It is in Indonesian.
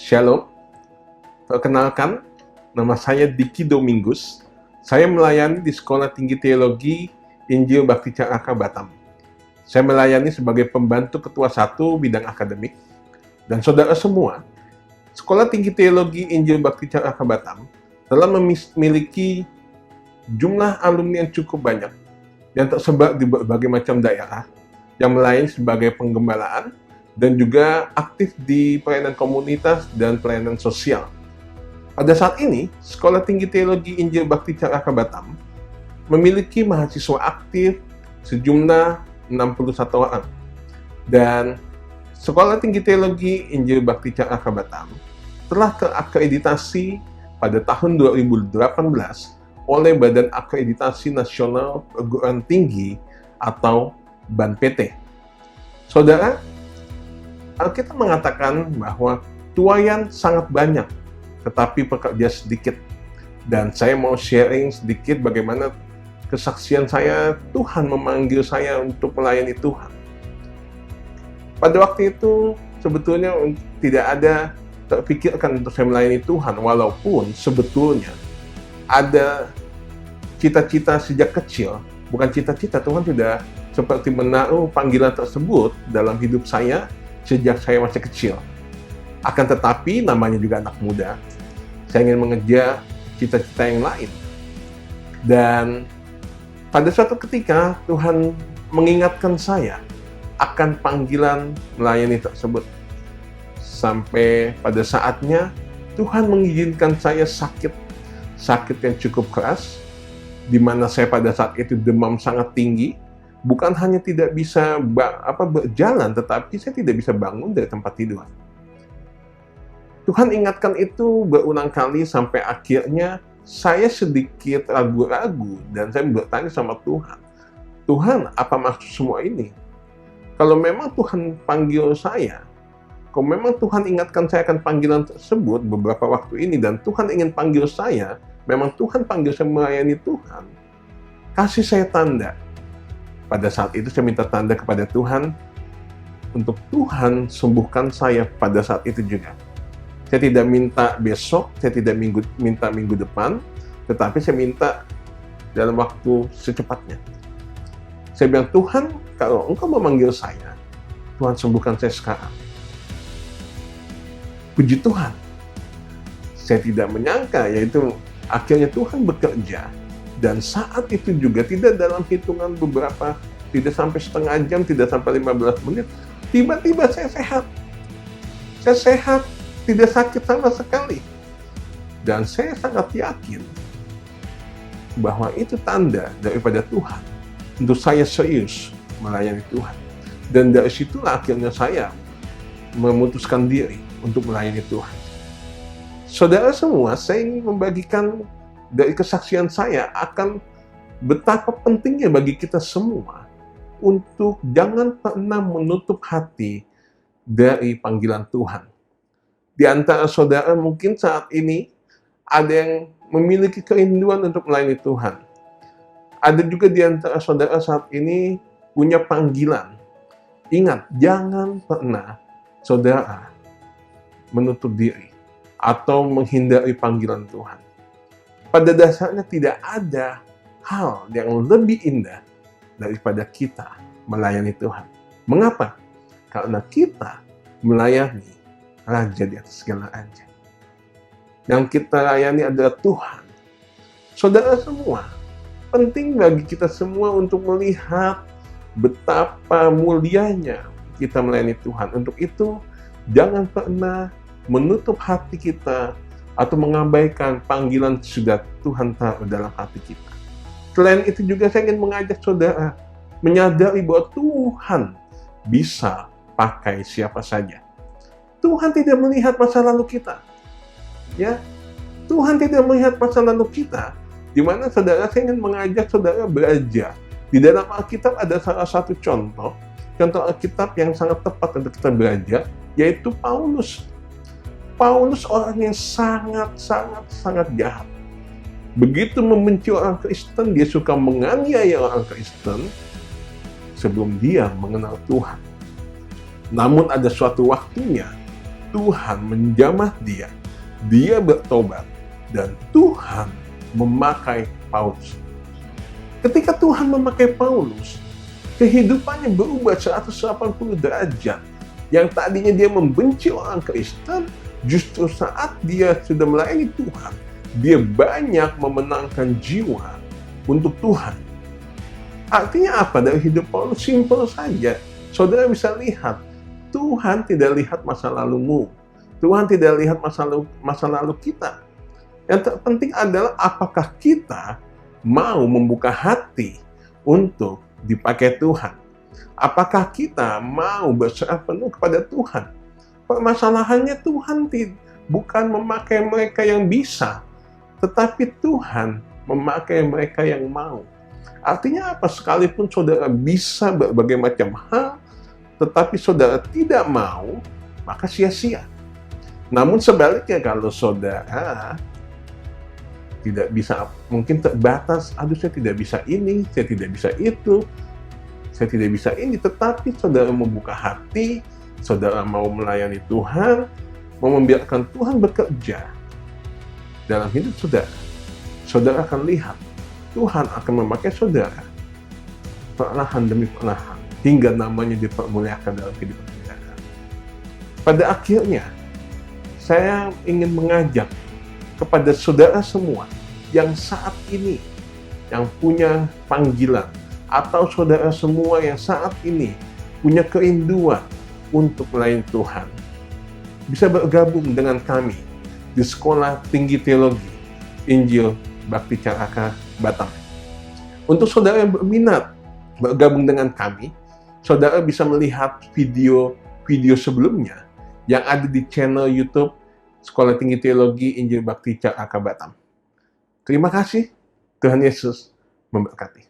Shalom, perkenalkan, nama saya Diki Domingus. Saya melayani di Sekolah Tinggi Teologi Injil Bakti Caraka Batam. Saya melayani sebagai pembantu ketua 1 bidang akademik. Dan saudara semua, Sekolah Tinggi Teologi Injil Bakti Caraka Batam telah memiliki jumlah alumni yang cukup banyak yang tersebar di berbagai macam daerah, yang melayani sebagai penggembalaan dan juga aktif di pelayanan komunitas dan pelayanan sosial. Pada saat ini, Sekolah Tinggi Teologi Injil Bakti Caraka Batam memiliki mahasiswa aktif sejumlah 61 orang. Dan Sekolah Tinggi Teologi Injil Bakti Caraka Batam telah terakreditasi pada tahun 2018 oleh Badan Akreditasi Nasional Perguruan Tinggi atau BANPT. Saudara, Alkitab mengatakan bahwa tuaian sangat banyak, tetapi pekerja sedikit. Dan saya mau sharing sedikit bagaimana kesaksian saya, Tuhan memanggil saya untuk melayani Tuhan. Pada waktu itu, sebetulnya tidak ada terpikirkan untuk saya melayani Tuhan, walaupun sebetulnya ada cita-cita sejak kecil. Bukan cita-cita, Tuhan sudah seperti menaruh panggilan tersebut dalam hidup saya sejak saya masih kecil. Akan tetapi, namanya juga anak muda, saya ingin mengejar cita-cita yang lain. Dan pada suatu ketika, Tuhan mengingatkan saya akan panggilan melayani tersebut. Sampai pada saatnya, Tuhan mengizinkan saya sakit yang cukup keras, di mana saya pada saat itu demam sangat tinggi. Bukan hanya tidak bisa berjalan, tetapi saya tidak bisa bangun dari tempat tidur. Tuhan ingatkan itu berulang kali sampai akhirnya saya sedikit ragu-ragu dan saya bertanya sama Tuhan, Tuhan, apa maksud semua ini? Kalau memang Tuhan panggil saya, kalau memang Tuhan ingatkan saya akan panggilan tersebut beberapa waktu ini dan Tuhan ingin panggil saya, memang Tuhan panggil saya melayani Tuhan, kasih saya tanda. Pada saat itu saya minta tanda kepada Tuhan untuk Tuhan sembuhkan saya pada saat itu juga. Saya tidak minta besok, saya tidak minta minggu depan, tetapi saya minta dalam waktu secepatnya. Saya bilang, Tuhan, kalau Engkau memanggil saya, Tuhan sembuhkan saya sekarang. Puji Tuhan. Saya tidak menyangka, yaitu akhirnya Tuhan bekerja. Dan saat itu juga tidak dalam hitungan beberapa, tidak sampai setengah jam, tidak sampai 15 menit, tiba-tiba saya sehat. Saya sehat, tidak sakit sama sekali. Dan saya sangat yakin bahwa itu tanda daripada Tuhan untuk saya serius melayani Tuhan. Dan dari situlah akhirnya saya memutuskan diri untuk melayani Tuhan. Saudara semua, saya ingin membagikan dari kesaksian saya akan betapa pentingnya bagi kita semua untuk jangan pernah menutup hati dari panggilan Tuhan. Di antara saudara mungkin saat ini ada yang memiliki kerinduan untuk melayani Tuhan. Ada juga di antara saudara saat ini punya panggilan. Ingat, jangan pernah saudara menutup diri atau menghindari panggilan Tuhan. Pada dasarnya tidak ada hal yang lebih indah daripada kita melayani Tuhan. Mengapa? Karena kita melayani Raja di atas segala raja. Yang kita layani adalah Tuhan. Saudara semua, penting bagi kita semua untuk melihat betapa mulianya kita melayani Tuhan. Untuk itu, jangan pernah menutup hati kita atau mengabaikan panggilan sudah Tuhan taruh dalam hati kita. Selain itu juga saya ingin mengajak saudara menyadari bahwa Tuhan bisa pakai siapa saja. Tuhan tidak melihat masa lalu kita. Ya, Tuhan tidak melihat masa lalu kita. Di mana saudara, saya ingin mengajak saudara belajar. Di dalam Alkitab ada salah satu contoh Alkitab yang sangat tepat untuk kita belajar, yaitu Paulus. Paulus orang yang sangat jahat. Begitu membenci orang Kristen, dia suka menganiaya orang Kristen sebelum dia mengenal Tuhan. Namun ada suatu waktunya Tuhan menjamah dia, dia bertobat, dan Tuhan memakai Paulus. Ketika Tuhan memakai Paulus, kehidupannya berubah 180 derajat. Yang tadinya dia membenci orang Kristen, justru saat dia sudah melayani Tuhan, dia banyak memenangkan jiwa untuk Tuhan. Artinya apa dari hidup Paulus? Simpel saja. Saudara bisa lihat, Tuhan tidak lihat masa lalumu. Tuhan tidak lihat masa lalu kita. Yang terpenting adalah apakah kita mau membuka hati untuk dipakai Tuhan. Apakah kita mau berserah penuh kepada Tuhan? Permasalahannya Tuhan bukan memakai mereka yang bisa, tetapi Tuhan memakai mereka yang mau. Artinya apa? Sekalipun saudara bisa berbagai macam hal, tetapi saudara tidak mau, maka sia-sia. Namun sebaliknya, kalau saudara tidak bisa, mungkin terbatas, aduh saya tidak bisa ini, saya tidak bisa itu, saya tidak bisa ini, tetapi saudara membuka hati, saudara mau melayani Tuhan, mau membiarkan Tuhan bekerja dalam hidup saudara, saudara akan lihat Tuhan akan memakai saudara perlahan demi perlahan hingga namanya dipermuliakan dalam kehidupan saudara. Pada akhirnya, saya ingin mengajak kepada saudara semua yang saat ini yang punya panggilan, atau saudara semua yang saat ini punya kerinduan untuk melayani Tuhan, bisa bergabung dengan kami di Sekolah Tinggi Teologi Injil Bakti Caraka Batam. Untuk saudara yang berminat bergabung dengan kami, saudara bisa melihat video sebelumnya yang ada di channel YouTube Sekolah Tinggi Teologi Injil Bakti Caraka Batam. Terima kasih, Tuhan Yesus memberkati.